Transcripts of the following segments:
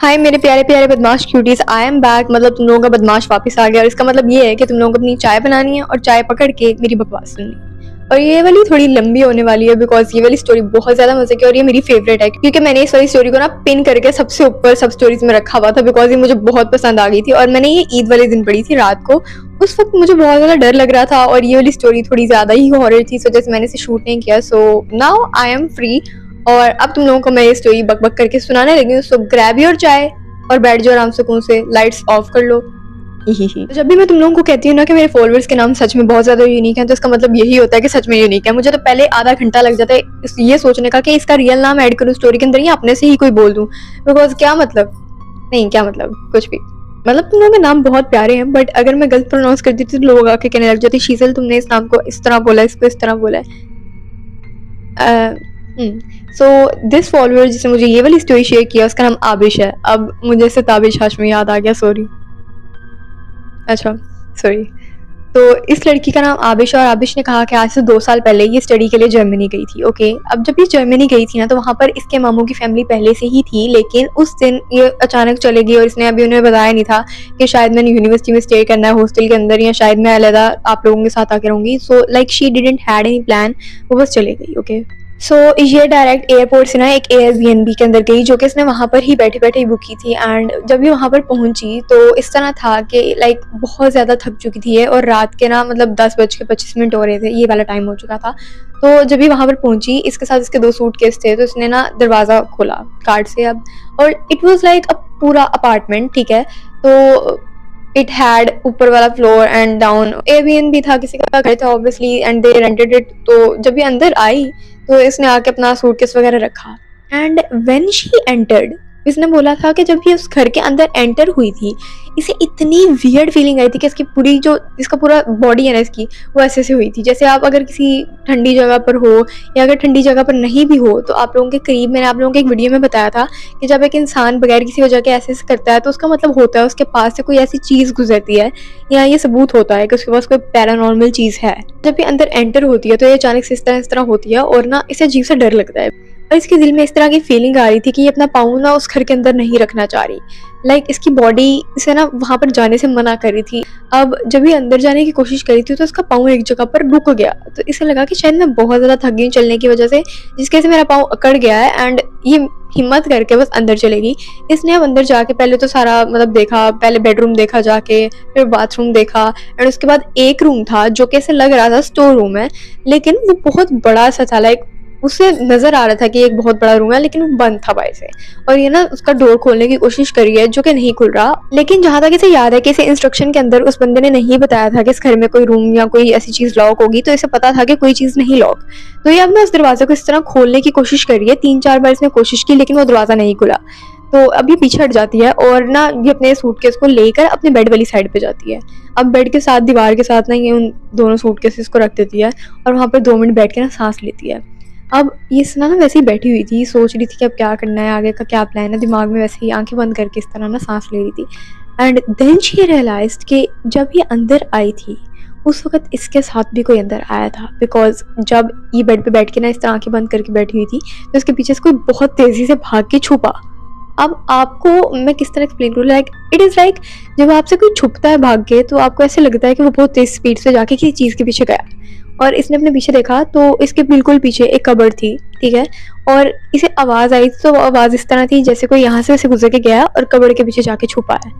हाय मेरे प्यारे प्यारे बदमाश क्यूटीज, आई एम बैक। मतलब तुम लोगों का बदमाश वापस आ गया और इसका मतलब ये है कि तुम लोगों को अपनी चाय बनानी है और चाय पकड़ के मेरी बकवास सुननी है। और ये वाली थोड़ी लंबी होने वाली है बिकॉज ये वाली स्टोरी बहुत ज्यादा मजे की और ये मेरी फेवरेट है क्योंकि मैंने इस वाली स्टोरी को ना पिन करके सबसे ऊपर सब स्टोरीज में रखा हुआ था बिकॉज ये मुझे बहुत पसंद आ गई थी और मैंने ये ईद वाले दिन पढ़ी थी रात को। उस वक्त मुझे बहुत ज्यादा डर लग रहा था और ये वाली स्टोरी थोड़ी ज्यादा ही हॉरर थी, सो जैसे मैंने इसे शूट नहीं किया। So now I am free और अब तुम लोगों को मैं ये स्टोरी बक बक करके सुनाने लगी हूँ। सो ग्रैब योर चाय और बैठ जाओ आराम सुकून से, लाइट्स ऑफ कर लो। तो जब भी मैं तुम लोगों को कहती हूँ ना कि मेरे फॉलोअर्स के नाम सच में बहुत ज्यादा यूनिक है, तो इसका मतलब यही होता है कि सच में यूनिक है। मुझे तो पहले आधा घंटा लग जाता है ये सोचने का कि इसका रियल नाम ऐड करूँ स्टोरी के अंदर या अपने से ही कोई बोल दूं। बिकॉज क्या मतलब, नहीं क्या मतलब कुछ भी, मतलब तुम लोगों के नाम बहुत प्यारे हैं बट अगर मैं गलत प्रोनाउंस करती थी तो लोग आके कहने लग जाते शीतल तुमने इस नाम को इस तरह बोला, इसको इस तरह बोला है। सो दिस फॉलोअर जिसने मुझे ये वाली स्टोरी शेयर किया उसका नाम आबिश है। अब मुझे से ताबिश हाशमी याद आ गया, सॉरी, अच्छा सॉरी। तो इस लड़की का नाम आबिश है और आबिश ने कहा कि आज से 2 साल पहले ये स्टडी के लिए जर्मनी गई थी। ओके, अब जब ये जर्मनी गई थी ना तो वहाँ पर इसके मामू की फैमिली पहले से ही थी, लेकिन उस दिन ये अचानक चले गई और इसने अभी उन्हें बताया नहीं था कि शायद मैंने यूनिवर्सिटी में स्टे करना है हॉस्टल के अंदर या शायद मैं अलग आप लोगों के साथ आके रहूंगी। So like she didn't had any plan, वो बस चले गई। ओके, सो ये डायरेक्ट एयरपोर्ट से ना एक एयरबीएनबी के अंदर गई जो कि इसने वहाँ पर ही बैठे बैठे ही बुक की थी। एंड जब ये वहाँ पर पहुंची तो इस तरह था कि लाइक बहुत ज़्यादा थक चुकी थी ये और रात के ना मतलब 10:25 हो रहे थे, ये वाला टाइम हो चुका था। तो जब ये वहाँ पर पहुंची इसके साथ इसके 2 सूटकेस थे तो इसने ना दरवाज़ा खोला कार्ड से अब, और इट वॉज लाइक अ पूरा अपार्टमेंट, ठीक है। तो इट हैड ऊपर वाला फ्लोर एंड डाउन एयरबीएनबी था, किसी का घर था obviously and they rented it. तो जब ये अंदर आई तो इसने आके अपना सूटकेस वगैरह रखा एंड व्हेन शी एंटर्ड, इसने बोला था कि जब ये उस घर के अंदर एंटर हुई थी इसे इतनी वियर्ड फीलिंग आई थी कि इसकी पूरी जो इसका पूरा बॉडी है ना इसकी वो ऐसे से हुई थी जैसे आप अगर किसी ठंडी जगह पर हो या अगर ठंडी जगह पर नहीं भी हो तो आप लोगों के करीब, मैंने आप लोगों को एक वीडियो में बताया था कि जब एक इंसान बगैर किसी वजह के ऐसे करता है तो उसका मतलब होता है उसके पास से कोई ऐसी चीज़ गुजरती है या ये सबूत होता है कि उसके पास कोई पैरानॉर्मल चीज़ है। जब ये अंदर एंटर होती है तो ये अचानक से इस तरह होती है और ना इसे अजीब सा डर लगता है और इसके दिल में इस तरह की फीलिंग आ रही थी कि ये अपना पाँव ना उस घर के अंदर नहीं रखना चाह रही। लाइक इसकी बॉडी इसे ना वहाँ पर जाने से मना कर रही थी। अब जब ये अंदर जाने की कोशिश करी थी तो उसका पाँव एक जगह पर रुक गया, तो इसे लगा कि शायद मैं बहुत ज़्यादा थक गई चलने की वजह से, जिसकी वजह से मेरा पाँव अकड़ गया है एंड ये हिम्मत करके बस अंदर चलेगी। इसने अब अंदर जाके पहले तो सारा मतलब देखा, पहले बेडरूम देखा जाके, फिर बाथरूम देखा एंड उसके बाद एक रूम था जो कि ऐसे लग रहा था स्टोर रूम है, लेकिन वो बहुत बड़ा सा था। लाइक उसे नजर आ रहा था कि एक बहुत बड़ा रूम है लेकिन वो बंद था बाहर से, और ये ना उसका डोर खोलने की कोशिश करी है जो कि नहीं खुल रहा। लेकिन जहां तक इसे याद है कि इसे इंस्ट्रक्शन के अंदर उस बंदे ने नहीं बताया था कि इस घर में कोई रूम या कोई ऐसी चीज लॉक होगी, तो इसे पता था कि कोई चीज नहीं लॉक। तो ये अब ना उस दरवाजे को इस तरह खोलने की कोशिश करी है, 3-4 बार इसने कोशिश की लेकिन वो दरवाजा नहीं खुला। तो अब ये पीछे हट जाती है और ना ये अपने सूटकेस को लेकर अपने बेड वाली साइड पे जाती है। अब बेड के साथ दीवार के साथ ना ये उन दोनों सूटकेसेस को रख देती है और वहाँ पर 2 मिनट बैठ के ना सांस लेती है। अब ये सना ना वैसे ही बैठी हुई थी, सोच रही थी कि अब क्या करना है, आगे का क्या प्लान है, दिमाग में वैसे ही आंखें बंद करके इस तरह ना सांस ले रही थी। एंड देन शी रियलाइज्ड कि जब ये अंदर आई थी उस वक्त इसके साथ भी कोई अंदर आया था, बिकॉज जब ये बेड पे बैठ के ना इस तरह आंखें बंद करके बैठी हुई थी तो इसके पीछे से कोई बहुत तेजी से भाग के छुपा। अब आपको मैं किस तरह एक्सप्लेन करूँ, लाइक इट इज़ लाइक जब आपसे कोई छुपता है भाग के तो आपको ऐसे लगता है कि वो बहुत तेज स्पीड से जाके किसी चीज़ के पीछे गया। और इसने अपने पीछे देखा तो इसके बिल्कुल पीछे एक कबर्ड थी, ठीक है, और इसे आवाज़ आई तो आवाज़ इस तरह थी जैसे कोई यहाँ से गुजर के गया और कबर्ड के पीछे जाके छुपा है।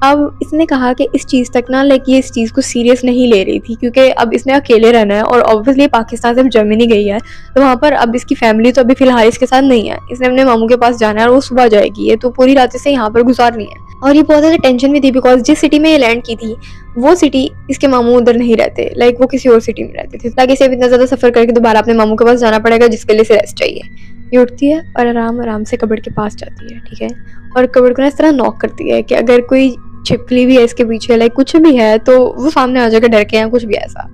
अब इसने कहा कि इस चीज़ तक ना लाइक ये इस चीज़ को सीरियस नहीं ले रही थी क्योंकि अब इसने अकेले रहना है और ऑब्वियसली पाकिस्तान से जर्मनी गई है तो वहाँ पर अब इसकी फैमिली तो अभी फिलहाल इसके साथ नहीं है। इसने अपने मामू के पास जाना है और वो सुबह जाएगी, ये तो पूरी रात से यहाँ पर गुजारनी है। और ये बहुत ज़्यादा टेंशन में थी बिकॉज जिस सिटी में ये लैंड की थी वो सिटी इसके मामू उधर नहीं रहते, लाइक वो किसी और सिटी में रहते थे, ताकि इसे इतना ज़्यादा सफ़र करके दोबारा अपने मामू के पास जाना पड़ेगा जिसके लिए इसे रेस्ट चाहिए। ये उठती है और आराम आराम से कबर्ड के पास जाती है, ठीक है, और कबर्ड को ना इस तरह नॉक करती है कि अगर कोई छिपकली भी है इसके पीछे, लाइक कुछ भी है तो वो सामने आ जाएगा डर के या कुछ भी ऐसा,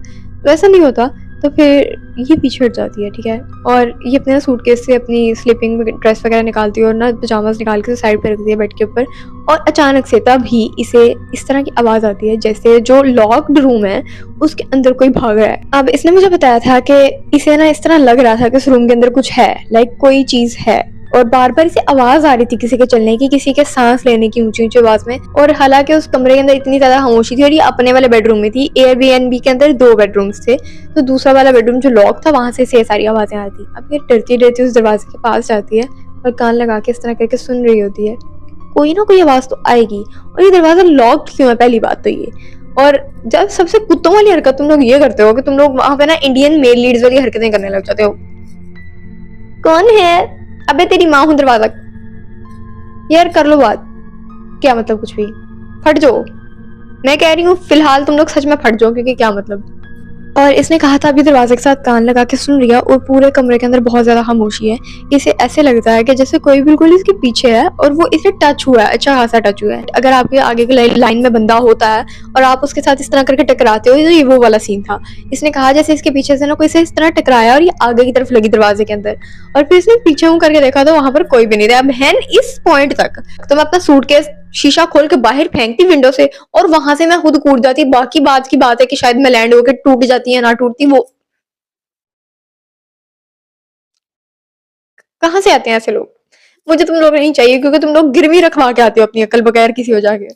तो ऐसा नहीं होता। तो फिर ये पीछे हट जाती है, ठीक है, और ये अपने सूटकेस से अपनी स्लीपिंग ड्रेस वगैरह निकालती है और ना पजामाज निकाल के साइड पे रखती है बेड के ऊपर। और अचानक से तभी इसे इस तरह की आवाज़ आती है जैसे जो लॉक्ड रूम है उसके अंदर कोई भाग रहा है। अब इसने मुझे बताया था कि इसे ना इस तरह लग रहा था कि उस रूम के अंदर कुछ है, लाइक कोई चीज़ है, और बार-बार इसे आवाज़ आ रही थी किसी के चलने की, किसी के साँस लेने की ऊँची-ऊँची आवाज़ में। और हालाँकि उस कमरे के अंदर इतनी ज़्यादा खामोशी थी और ये अपने वाले बेडरूम में थी। एयरबीएनबी के अंदर 2 बेडरूम्स थे, तो दूसरा वाला बेडरूम जो लॉक था वहाँ से ये सारी आवाज़ें आ रही थी। अब ये डरती-डरती उस दरवाज़े के पास जाती है और कान लगा के इस तरह करके सुन रही होती है। कोई ना कोई आवाज़ तो आएगी, और ये दरवाज़ा लॉक्ड क्यों है, पहली बात तो ये। और जब सबसे कुत्तों वाली हरकत तुम लोग ये करते हो कि तुम लोग वहाँ पे ना इंडियन मेल लीड्स वाली हरकतें करने लग जाते हो। कौन है? अबे तेरी माँ हूँ, दरवाज़ा यार कर लो बात। क्या मतलब कुछ भी? फट जाओ। मैं कह रही हूँ फिलहाल तुम लोग सच में फट जाओ, क्योंकि क्या मतलब। और इसने कहा था अभी दरवाजे के साथ कान लगा के सुन रही है और पूरे कमरे के अंदर बहुत ज़्यादा खामोशी है। इसे ऐसे लगता है कि जैसे कोई बिल्कुल इसके पीछे है और वो इसे टच हुआ है, अच्छा खासा टच हुआ है। अगर आपके आगे की लाइन में बंदा होता है और आप उसके साथ इस तरह करके टकराते हो, तो ये वो वाला सीन था। इसने कहा जैसे इसके पीछे से ना कोई इसे इस तरह टकराया और ये आगे की तरफ लगी दरवाजे के अंदर। और फिर इसने पीछे मुँह करके देखा तो वहाँ पर कोई भी नहीं था। बहन इस पॉइंट तक तो मैं अपना सूटकेस शीशा खोल के बाहर फेंकती विंडो से, और वहां से मैं खुद कूद जाती। बाकी बात की बात है कि शायद मैं लैंड होकर टूट जाती है ना टूटती, वो कहाँ से आते हैं ऐसे लोग। मुझे तुम लोग नहीं चाहिए, क्योंकि तुम लोग गिरवी रखवा के आते हो अपनी अकल बगैर किसी वजह के।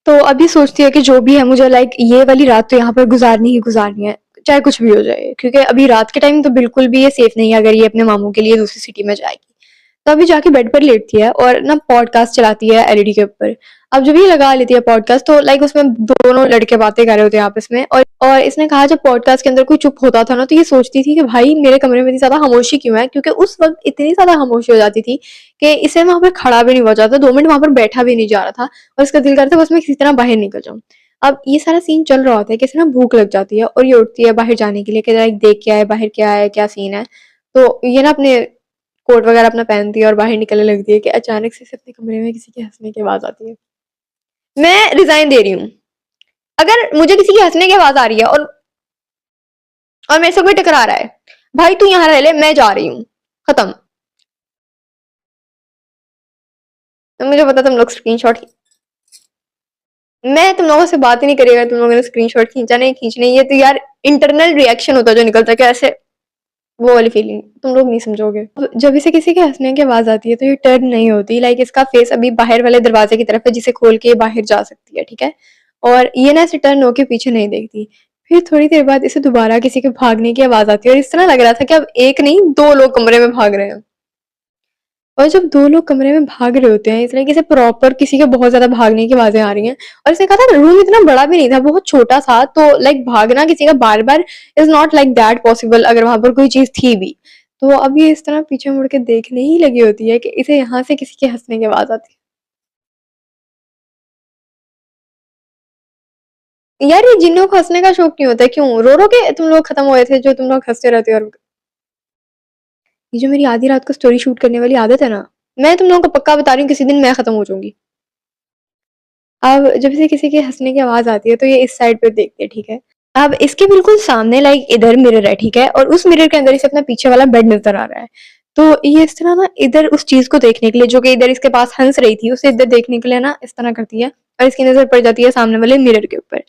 तो अभी सोचती है कि जो भी है मुझे लाइक ये वाली रात तो यहाँ पर गुजारनी ही गुजारनी है, चाहे कुछ भी हो जाए, क्योंकि अभी रात के टाइम तो बिल्कुल भी ये सेफ नहीं है अगर ये अपने मामू के लिए दूसरी सिटी में जाएगी। तो अभी जाके बेड पर लेटती है और ना पॉडकास्ट चलाती है एलईडी के ऊपर। अब जब ये लगा लेती है पॉडकास्ट, तो लाइक उसमें दोनों लड़के बातें कर रहे होते हैं आपस में। और इसने कहा जब पॉडकास्ट के अंदर कोई चुप होता था ना, तो ये सोचती थी कि भाई मेरे कमरे में इतनी ज्यादा खामोशी क्यों है, क्योंकि उस वक्त इतनी ज्यादा खामोशी हो जाती थी कि इसे वहां पर खड़ा भी नहीं हुआ जाता, 2 मिनट वहां पर बैठा भी नहीं जा रहा था, और इसका दिल करता बस मैं किसी तरह बाहर निकल जाऊं। अब ये सारा सीन चल रहा होता है कि इसे ना भूख लग जाती है और ये उठती है बाहर जाने के लिए कि लाइक देख के आए बाहर क्या है, क्या सीन है। तो ये ना अपने कोट वगैरह अपना पहनती है और बाहर निकलने लगती है कि अचानक से इसे अपने कमरे में किसी के हंसने की आवाज आती है। मैं रिजाइन दे रही हूँ। अगर मुझे किसी के हंसने की आवाज आ रही है और मेरे से कोई टकरा रहा है, भाई तू यहाँ रह ले, मैं जा रही हूँ, खत्म। तो मुझे पता तुम लोग स्क्रीनशॉट, मैं तुम लोगों से बात ही नहीं करी अगर तुम लोगों ने स्क्रीनशॉट खींचा नहीं खींचने, ये तो यार इंटरनल रिएक्शन होता है जो निकलता है कि ऐसे, वो वाली फीलिंग तुम लोग नहीं समझोगे। जब इसे किसी के हंसने की आवाज आती है तो ये टर्न नहीं होती, लाइक इसका फेस अभी बाहर वाले दरवाजे की तरफ है जिसे खोल के बाहर जा सकती है, ठीक है। और ये ना इसे टर्न होके पीछे नहीं देखती। फिर थोड़ी देर बाद इसे दोबारा किसी के भागने की आवाज आती है और इस तरह लग रहा था कि अब एक नहीं 2 लोग कमरे में भाग रहे हैं। और जब 2 लोग कमरे में भाग रहे होते हैं इस तरीके से प्रॉपर किसी के बहुत ज्यादा भागने की आवाजें आ रही हैं। और इसने कहा था रूम इतना बड़ा भी नहीं था, बहुत छोटा सा, तो लाइक भागना किसी का बार बार is not like that possible अगर वहां पर कोई चीज थी भी। तो अब ये इस तरह पीछे मुड़ के देखने ही लगी होती है कि इसे यहाँ से किसी के हंसने की आवाज आती है। यार ये जिन्नों को हंसने का शौक क्यों होता है, क्यों रो रो के तुम लोग खत्म हुए थे जो तुम लोग हंसते रहते हो। और ये जो मेरी आधी रात को स्टोरी शूट करने वाली आदत है ना, मैं तुम लोगों को पक्का बता रही हूँ किसी दिन मैं खत्म हो जाऊंगी। अब जब से किसी के हंसने की आवाज आती है तो ये इस साइड पे देखते हैं, ठीक है। अब इसके बिल्कुल सामने लाइक इधर मिरर है, ठीक है, और उस मिरर के अंदर इसे अपना पीछे वाला बेड नजर आ रहा है। तो ये इस तरह ना इधर उस चीज को देखने के लिए जो कि इधर इसके पास हंस रही थी उसे इधर देखने के लिए ना इस तरह करती है, और इसकी नजर पड़ जाती है सामने वाले मिरर के ऊपर।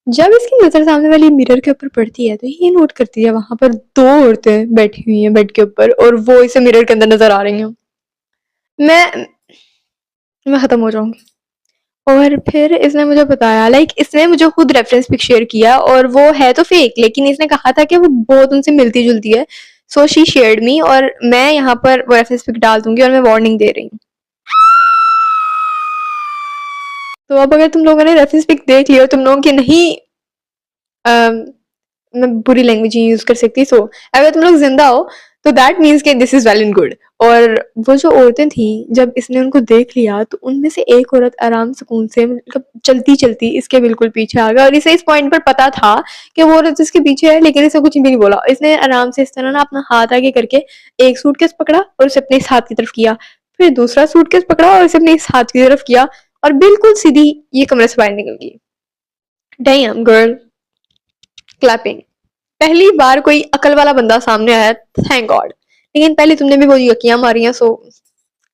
जब इसकी नजर सामने वाली मिरर के ऊपर पड़ती है तो ये नोट करती है वहां पर 2 औरतें बैठी हुई हैं बेड के ऊपर और वो इसे मिरर के अंदर नजर आ रही हैं। मैं मैं खत्म हो जाऊंगी। और फिर इसने मुझे बताया, लाइक इसने मुझे खुद रेफरेंस पिक शेयर किया और वो है तो फेक, लेकिन इसने कहा था कि वो बहुत उनसे मिलती जुलती है। सो शी शेयर्ड मी, और मैं यहाँ पर वो रेफरेंस पिक डाल दूंगी और मैं वार्निंग दे रही हूँ। तो अब अगर तुम लोगों ने रेफरेंस पिक देख लिया और तुम लोगों की नहीं मैं बुरी लैंग्वेज यूज कर सकती, सो अगर तुम लोग जिंदा हो तो दैट मीन्स कि this is well and good. और वो जो औरतें थी जब इसने उनको देख लिया तो उनमें से एक औरत आराम सुकून से मतलब चलती चलती इसके बिल्कुल पीछे आ गया, और इसे इस पॉइंट पर पता था कि वो औरत इसके पीछे है, लेकिन इसे कुछ भी नहीं बोला। इसने आराम से इस तरह ना अपना हाथ आगे करके एक सूटकेस पकड़ा और उसे अपने इस हाथ की तरफ किया, फिर दूसरा सूटकेस पकड़ा और उसे अपने इस हाथ की तरफ किया, और बिल्कुल सीधी ये कमरे से बाहर निकल गई। Dam girl, clapping. पहली बार कोई अकल वाला बंदा सामने आया, थैंक गॉड। लेकिन पहले तुमने भी वो यकियां मारी हैं, so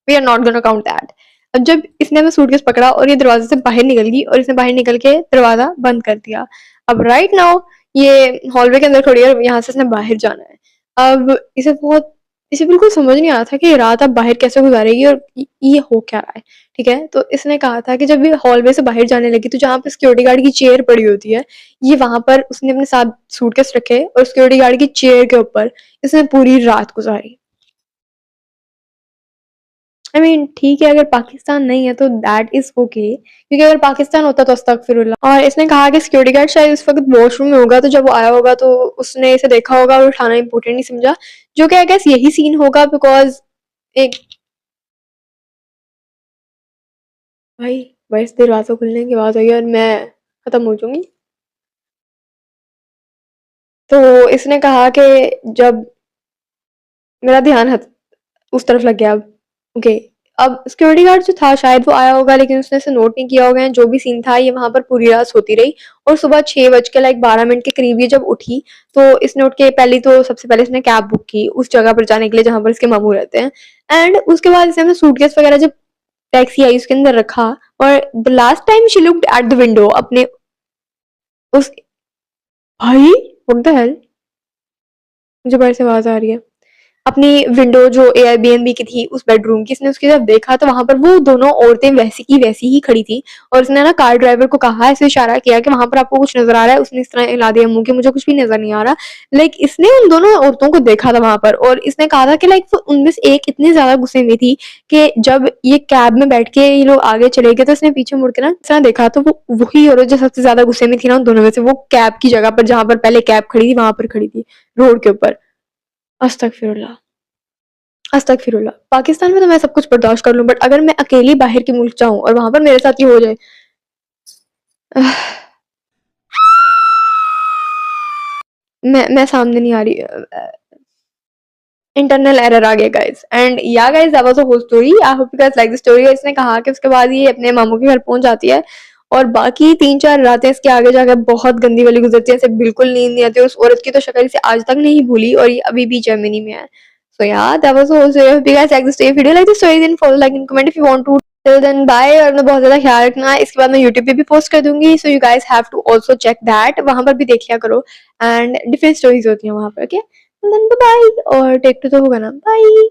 we are not gonna count that. अब जब इसने हमें सूटकेस पकड़ा और ये दरवाजे से बाहर निकल गई और इसने बाहर निकल के दरवाजा बंद कर दिया। अब राइट नाउ ये हॉलवे के अंदर खड़ी है और यहाँ से इसने बाहर जाना है। अब इसे बहुत इसे बिल्कुल समझ नहीं आ रहा था कि रात अब बाहर कैसे गुजारेगी और ये हो क्या रहा है, ठीक है? तो इसने कहा था कि जब ये हॉलवे से बाहर जाने लगी तो जहाँ पे सिक्योरिटी गार्ड की चेयर पड़ी होती है, ये वहाँ पर उसने अपने साथ सूटकेस रखे और सिक्योरिटी गार्ड की चेयर के ऊपर इसने पूरी रात गुजारी। आई मीन ठीक है, अगर पाकिस्तान नहीं है तो दैट इज़ ओके, क्योंकि अगर पाकिस्तान होता तो अस्तगफिरुल्लाह। और इसने कहा कि सिक्योरिटी गार्ड शायद उस वक़्त वॉशरूम में होगा, तो जब वो आया होगा तो उसने इसे देखा होगा और उठाना इम्पोर्टेंट नहीं समझा, जो कि आई गेस यही सीन होगा बिकॉज़ एक भाई बस दरवाज़ा खुलने की आवाज़ आई और मैं खत्म हो जाऊँगी। तो इसने कहा कि जब मेरा ध्यान हट उस तरफ लग गया अब, ओके। अब सिक्योरिटी गार्ड जो था शायद वो आया होगा लेकिन उसने इसे नोट नहीं किया होगा या जो भी सीन था ये वहाँ पर पूरी रात सोती रही और सुबह 6 बज के लाइक 12 मिनट के करीब ये जब उठी तो इसने उठ के पहली तो सबसे पहले इसने कैब बुक की उस जगह पर जाने के लिए जहाँ पर इसके मामू रहते हैं। एंड उसके बाद इसने अपना सूटकेस वगैरह जब टैक्सी आई उसके अंदर रखा और the last time she looked at the window अपने उस भाई व्हाट द हेल, मुझे बाहर से आवाज आ रही है। अपनी विंडो जो एयरबीएनबी की थी उस बेडरूम की इसने उसकी तरफ देखा तो वहां पर वो दोनों औरतें वैसी की वैसी ही खड़ी थी और उसने ना कार ड्राइवर को कहा ऐसे इशारा किया कि वहां पर आपको कुछ नजर आ रहा है। उसने इस तरह हिला दिया मुंह के मुझे कुछ भी नजर नहीं आ रहा। लाइक इसने उन दोनों औरतों को देखा था वहां पर और इसने कहा था कि लाइक वो उनमें से एक इतनी ज्यादा गुस्से में थी कि जब ये कैब में बैठ के ये लोग आगे चले गए तो इसने पीछे मुड़ के ना इस तरह देखा तो वो वही औरत जो सबसे ज्यादा गुस्से में थी ना उन दोनों में से वो कैब की जगह पर जहां पर पहले कैब खड़ी थी वहां पर खड़ी थी रोड के ऊपर। अस्तगफिरुल्लाह, अस्तगफिरुल्लाह। पाकिस्तान में तो मैं सब कुछ बर्दाश्त कर लूँ बट अगर मैं अकेली बाहर के मुल्क जाऊँ और वहाँ पर मेरे साथ ये हो जाए मैं सामने नहीं आ रही। इंटरनल एरर आ गया guys and yeah guys that was a whole story. I hope you guys like the story. इसने कहा कि उसके बाद ये अपने मामू के घर पहुंच जाती है और बाकी 3-4 रातें इसके आगे जाकर बहुत गंदी वाली गुजरती है। इसे बिल्कुल नींद नहीं आती। उस औरत की तो शक्ल इसे आज तक नहीं भूली और ये अभी भी जर्मनी में है। So yeah that was a whole story. I hope you guys like the story. Video like the story then follow like and comment if you want to. Till then bye और अपना बहुत ज्यादा ख्याल रखना। इसके बाद मैं यूट्यूब पे भी पोस्ट कर दूंगी so you guys have to also check that. वहां पर भी देख लिया करो एंड डिफरेंट स्टोरीज होती हैं वहां पर। ओके देन बाय और टेक टू तो होगा ना। बाय।